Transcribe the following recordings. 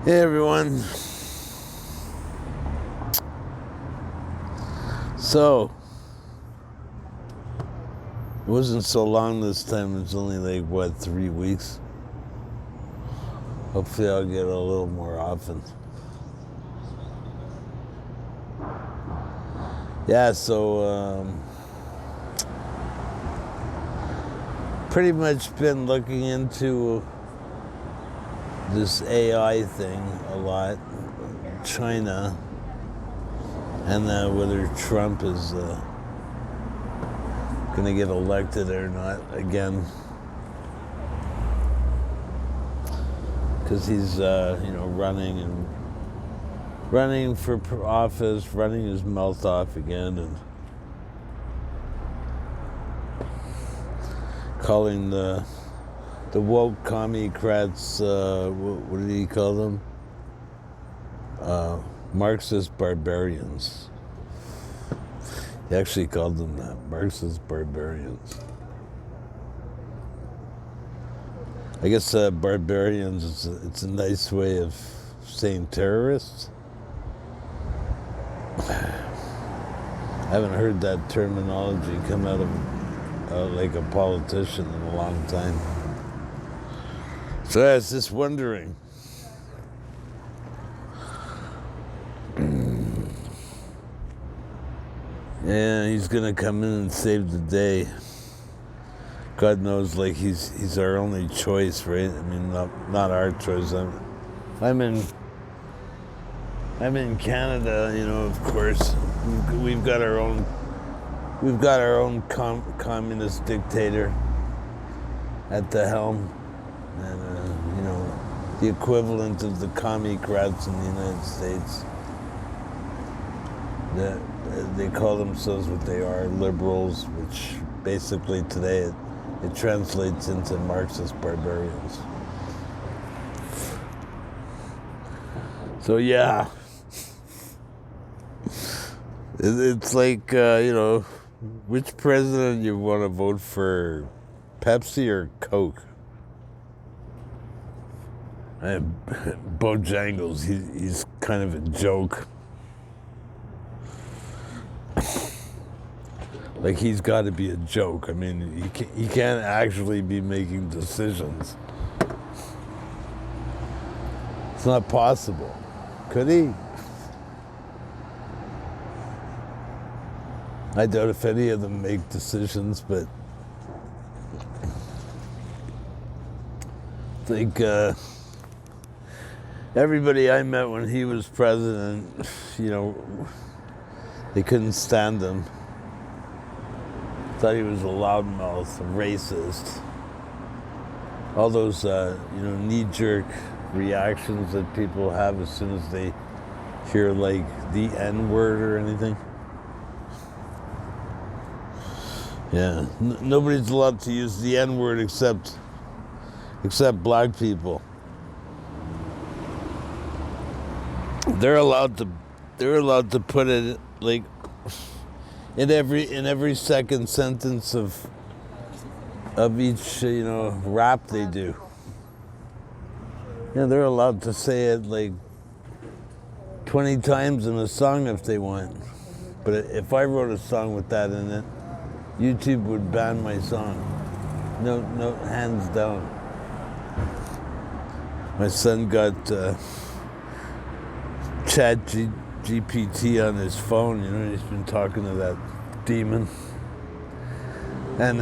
Hey everyone. So, it wasn't so long this time. It's only like, 3 weeks? Hopefully I'll get a little more often. Yeah, so, pretty much been looking into this AI thing a lot, China, and whether Trump is going to get elected or not again, because he's running for office, running his mouth off again, and calling the woke commie-crats, what did he call them? Marxist Barbarians. He actually called them that, Marxist Barbarians. I guess barbarians, it's a nice way of saying terrorists. I haven't heard that terminology come out of like a politician in a long time. So I was just wondering. Yeah, he's gonna come in and save the day. God knows, like he's our only choice, right? I mean, not our choice. I'm in Canada, of course. We've got our own communist dictator at the helm, and the equivalent of the commie-crats in the United States. They call themselves what they are, liberals, which basically today it translates into Marxist barbarians. So yeah, it's like, which president you want to vote for, Pepsi or Coke? Bojangles, he's kind of a joke. Like, he's got to be a joke. I mean, he can't actually be making decisions. It's not possible. Could he? I doubt if any of them make decisions, but I think everybody I met when he was president, they couldn't stand him. Thought he was a loudmouth, a racist. All those, knee-jerk reactions that people have as soon as they hear, like, the N-word or anything. Yeah, nobody's allowed to use the N-word except black people. They're allowed to put it, like, in every second sentence of each rap they do. Yeah, they're allowed to say it like 20 times in a song if they want. But if I wrote a song with that in it, YouTube would ban my song. No, hands down. My son got Chat GPT on his phone, he's been talking to that demon. And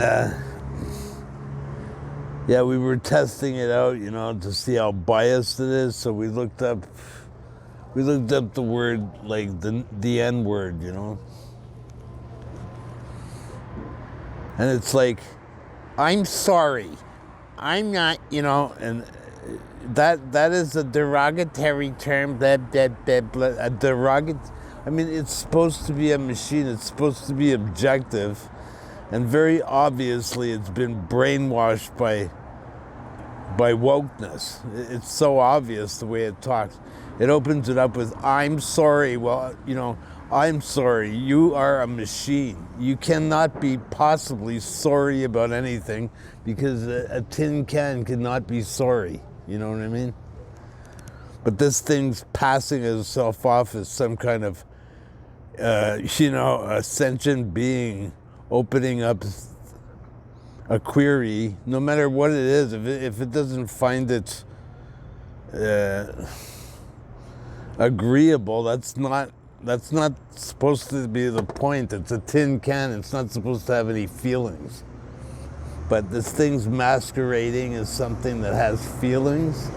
we were testing it out, to see how biased it is. So we looked up the word, like the N-word, And it's like, I'm sorry. I'm not, and that is a derogatory term, blah, blah, blah, blah, a derogatory. I mean, it's supposed to be a machine. It's supposed to be objective. And very obviously, it's been brainwashed by wokeness. It's so obvious the way it talks. It opens it up with, I'm sorry. Well, I'm sorry, you are a machine. You cannot be possibly sorry about anything because a tin can cannot be sorry. You know what I mean? But this thing's passing itself off as some kind of, a sentient being opening up a query, no matter what it is. If it doesn't find it agreeable, that's not supposed to be the point. It's a tin can. It's not supposed to have any feelings. But this thing's masquerading as something that has feelings,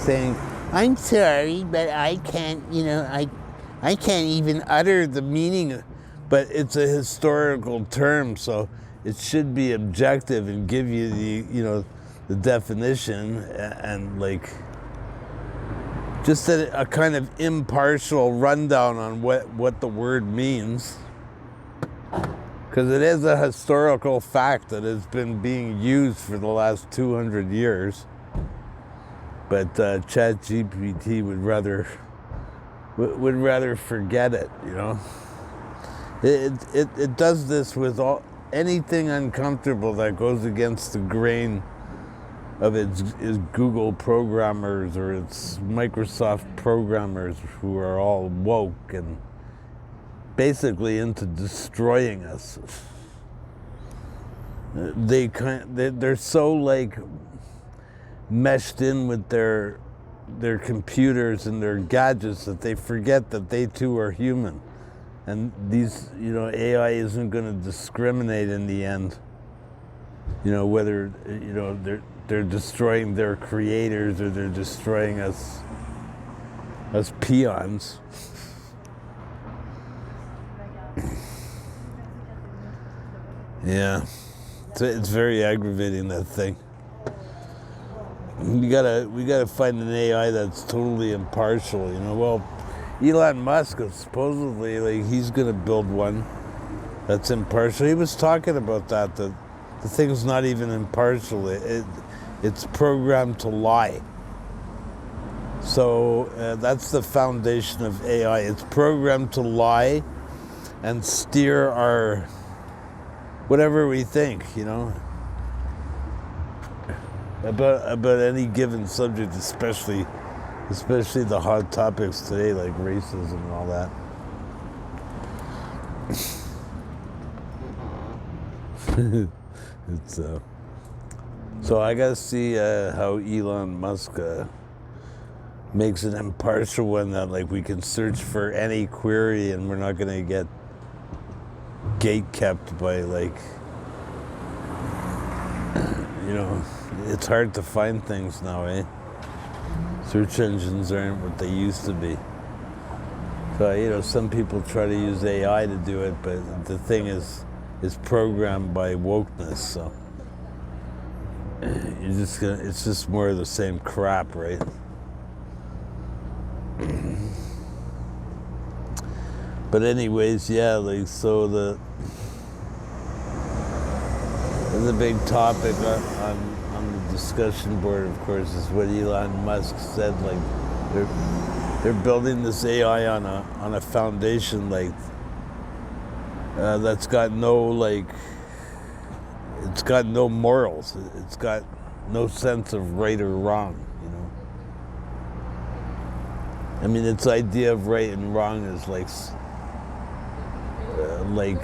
saying, I'm sorry, but I can't, I can't even utter the meaning. But it's a historical term, so it should be objective and give you the definition and like just a kind of impartial rundown on what the word means. Because it is a historical fact that has been being used for the last 200 years. But ChatGPT would rather forget it, It does this with anything uncomfortable that goes against the grain of its Google programmers or its Microsoft programmers who are all woke and basically into destroying us. They're so like meshed in with their computers and their gadgets that they forget that they too are human. And these, AI isn't going to discriminate in the end. Whether, they're destroying their creators or they're destroying us peons. Yeah, it's very aggravating, that thing. We gotta find an AI that's totally impartial. Well, Elon Musk is supposedly he's gonna build one that's impartial. He was talking about that the thing's not even impartial. It's programmed to lie. So that's the foundation of AI. It's programmed to lie and steer our whatever we think, about any given subject, especially the hot topics today like racism and all that. It's so I gotta see how Elon Musk makes an impartial one that we can search for any query and we're not gonna get gate kept by it's hard to find things now, eh? Search engines aren't what they used to be. So, some people try to use AI to do it, but the thing is programmed by wokeness, so it's just more of the same crap, right? But anyways, yeah, so the big topic on the discussion board, of course, is what Elon Musk said. They're building this AI on a foundation that's got it's got no morals. It's got no sense of right or wrong. I mean, its idea of right and wrong is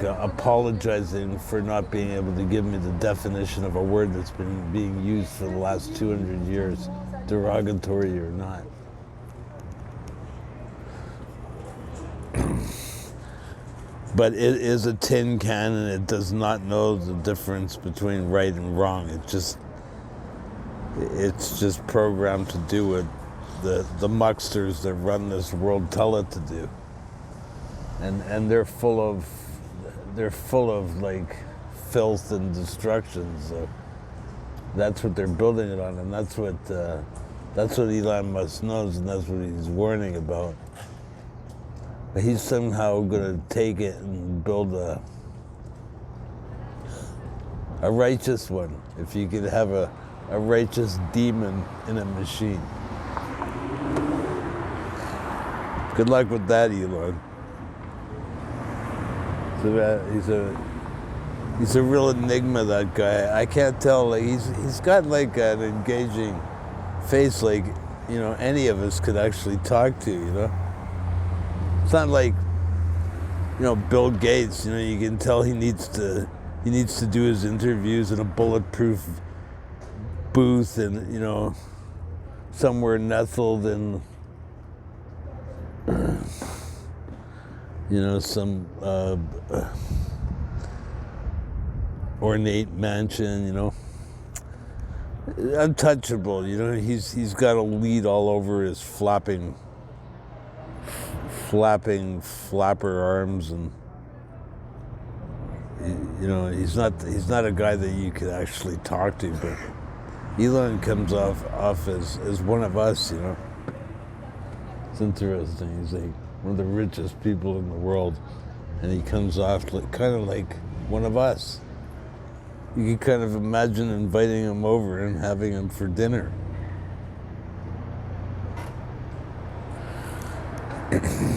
apologizing for not being able to give me the definition of a word that's been being used for the last 200 years, derogatory or not. But it is a tin can and it does not know the difference between right and wrong. It's just programmed to do what the mucksters that run this world tell it to do. And they're full of filth and destruction. So that's what they're building it on, and that's what Elon Musk knows, and that's what he's warning about. But he's somehow going to take it and build a righteous one. If you could have a righteous demon in a machine. Good luck with that, Elon. He's a real enigma, that guy. I can't tell. Like he's got like an engaging face, like any of us could actually talk to. It's not like Bill Gates. You can tell he needs to do his interviews in a bulletproof booth and somewhere nestled in some ornate mansion, untouchable. He's got a lead all over his flapping flapper arms, and he's not a guy that you could actually talk to. But Elon comes off as one of us. It's interesting. He's like one of the richest people in the world, and he comes off kind of like one of us. You can kind of imagine inviting him over and having him for dinner.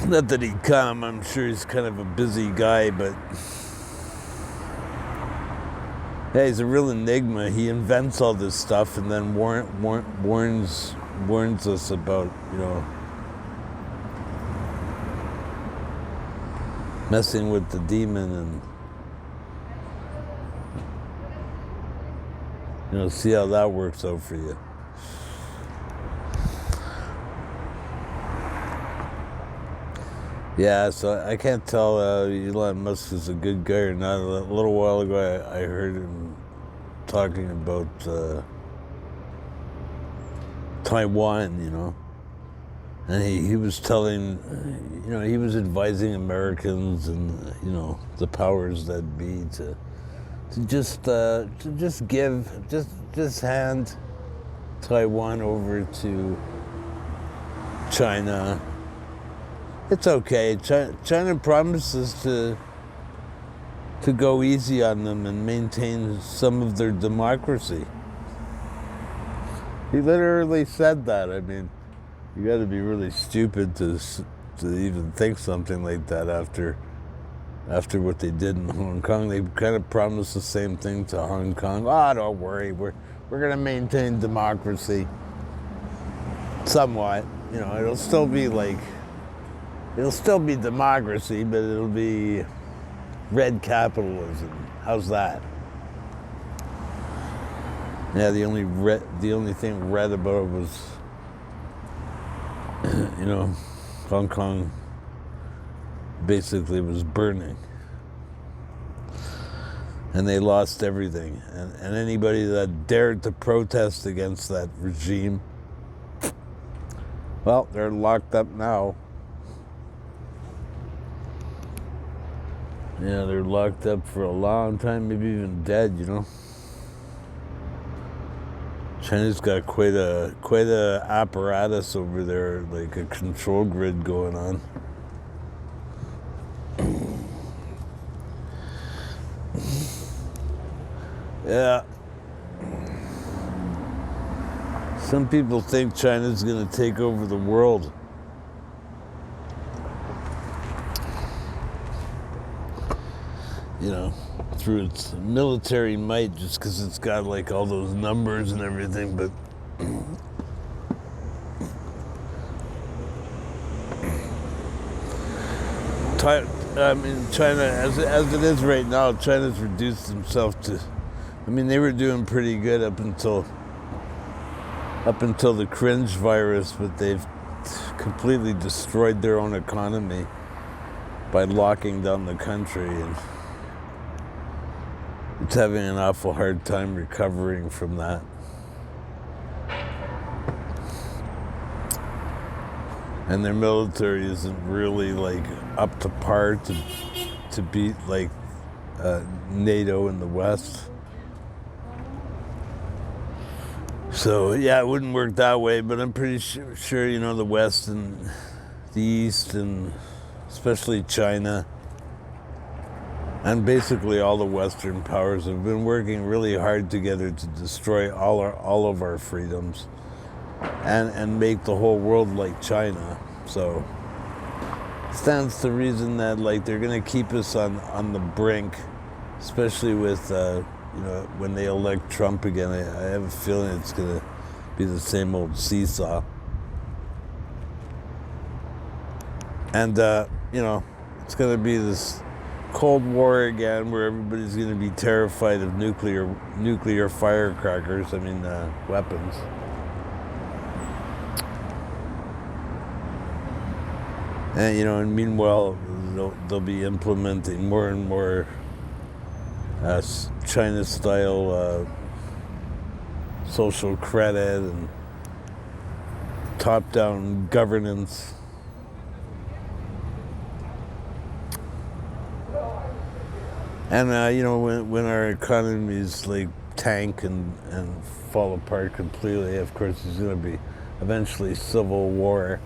Not that he'd come. I'm sure he's kind of a busy guy, but yeah, he's a real enigma. He invents all this stuff and then warns us about messing with the demon, and see how that works out for you. Yeah, so I can't tell Elon Musk is a good guy or not. A little while ago, I heard him talking about Taiwan, and he was telling, he was advising Americans and the powers that be to just hand Taiwan over to China. It's okay. China promises to go easy on them and maintain some of their democracy. He literally said that. I mean, you got to be really stupid to even think something like that after what they did in Hong Kong. They kind of promised the same thing to Hong Kong. Don't worry, we're going to maintain democracy somewhat. It'll still be democracy, but it'll be red capitalism. How's that? Yeah, the only thing red about it was, Hong Kong basically was burning. And they lost everything. And anybody that dared to protest against that regime, well, they're locked up now. Yeah, they're locked up for a long time, maybe even dead, China's got quite a apparatus over there, like a control grid going on. Yeah. Some people think China's going to take over the world. Through its military might, just because it's got like all those numbers and everything, but China, as it is right now, China's reduced themselves to, they were doing pretty good up until the cringe virus, but they've completely destroyed their own economy by locking down the country, and it's having an awful hard time recovering from that. And their military isn't really like up to par to beat like NATO in the West. So yeah, it wouldn't work that way, but I'm pretty sure the West and the East, and especially China, and basically all the Western powers have been working really hard together to destroy all of our freedoms and make the whole world like China. So stands to reason that like they're gonna keep us on the brink, especially with when they elect Trump again. I have a feeling it's gonna be the same old seesaw. And it's gonna be this Cold War again, where everybody's gonna be terrified of nuclear firecrackers. Weapons. And meanwhile, they'll be implementing more and more China-style social credit and top-down governance. And when our economies like tank and fall apart completely, of course, there's going to be eventually civil war.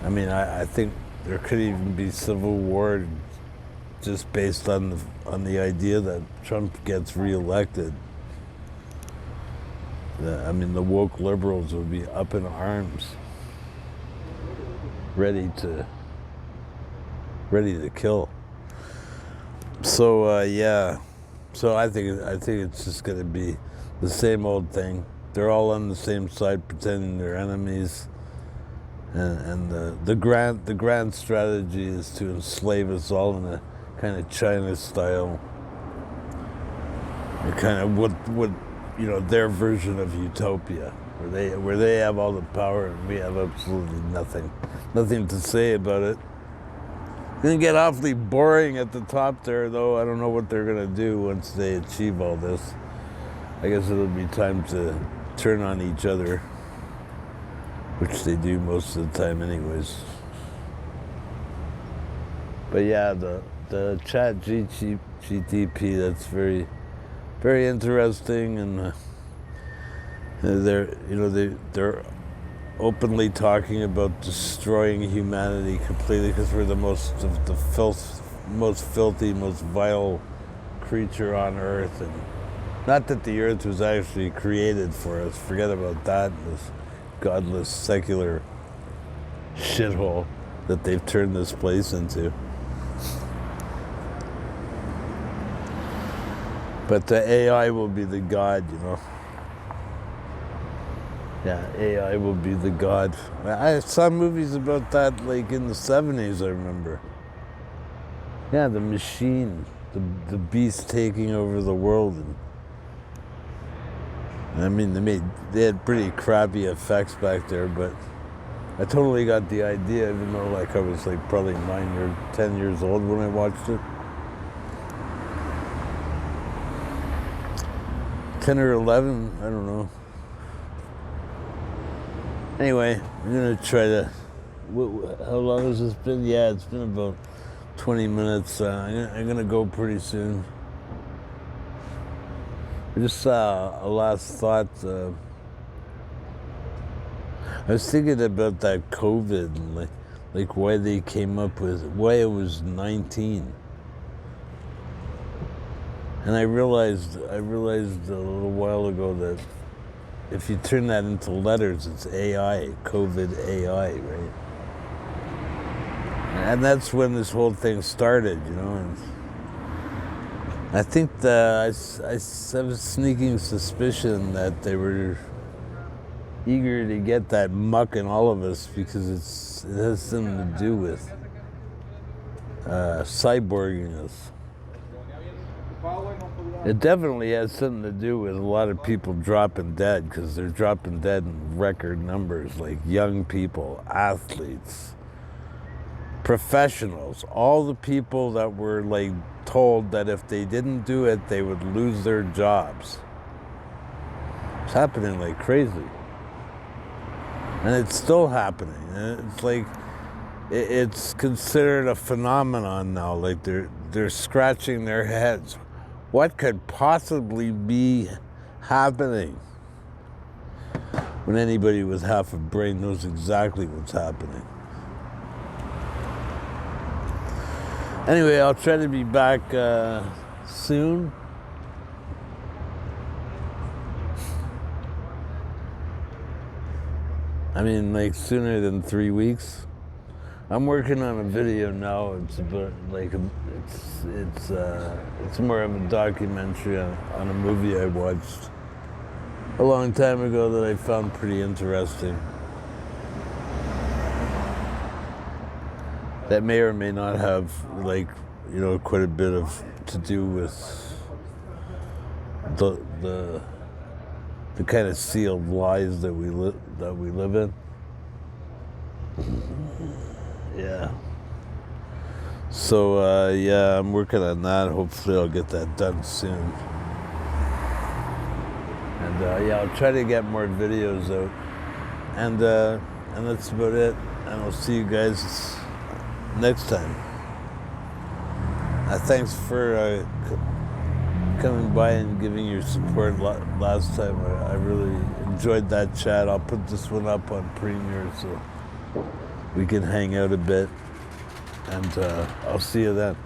I think there could even be civil war just based on the idea that Trump gets reelected. The woke liberals would be up in arms, ready to kill. So so I think it's just going to be the same old thing. They're all on the same side, pretending they're enemies. And the grand strategy is to enslave us all in a kind of China style, kind of what their version of utopia, where they have all the power and we have absolutely nothing to say about it. It's gonna get awfully boring at the top there, though. I don't know what they're gonna do once they achieve all this. I guess it'll be time to turn on each other, which they do most of the time anyways. But yeah, the chat GTP, that's very, very interesting, and they're openly talking about destroying humanity completely because we're the most filthy, most vile creature on Earth. And not that the Earth was actually created for us. Forget about that. This godless secular shithole that they've turned this place into. But the AI will be the god, Yeah, AI will be the god. I saw movies about that like in the 70s, I remember. Yeah, the machine, the beast taking over the world. They had pretty crappy effects back there, but I totally got the idea, even though I was probably 9 or 10 years old when I watched it. 10 or 11, I don't know. Anyway, I'm gonna try to. How long has this been? Yeah, it's been about 20 minutes. I'm gonna go pretty soon. I just saw a last thought. I was thinking about that COVID, and why they came up with why it was 19. And I realized a little while ago that if you turn that into letters, it's AI, COVID AI, right? And that's when this whole thing started, And I think I have a sneaking suspicion that they were eager to get that muck in all of us because it has something to do with cyborging us. It definitely has something to do with a lot of people dropping dead, because they're dropping dead in record numbers, like young people, athletes, professionals, all the people that were told that if they didn't do it, they would lose their jobs. It's happening like crazy. And it's still happening. It's it's considered a phenomenon now. They're scratching their heads. What could possibly be happening? When anybody with half a brain knows exactly what's happening. Anyway, I'll try to be back soon. Sooner than 3 weeks. I'm working on a video now. It's about like it's more of a documentary on a movie I watched a long time ago that I found pretty interesting. That may or may not have quite a bit of to do with the kind of sealed lies that we live in. Yeah. So I'm working on that. Hopefully I'll get that done soon. And I'll try to get more videos out. And that's about it. And I'll see you guys next time. Thanks for coming by and giving your support last time. I really enjoyed that chat. I'll put this one up on Premiere so we can hang out a bit. And I'll see you then.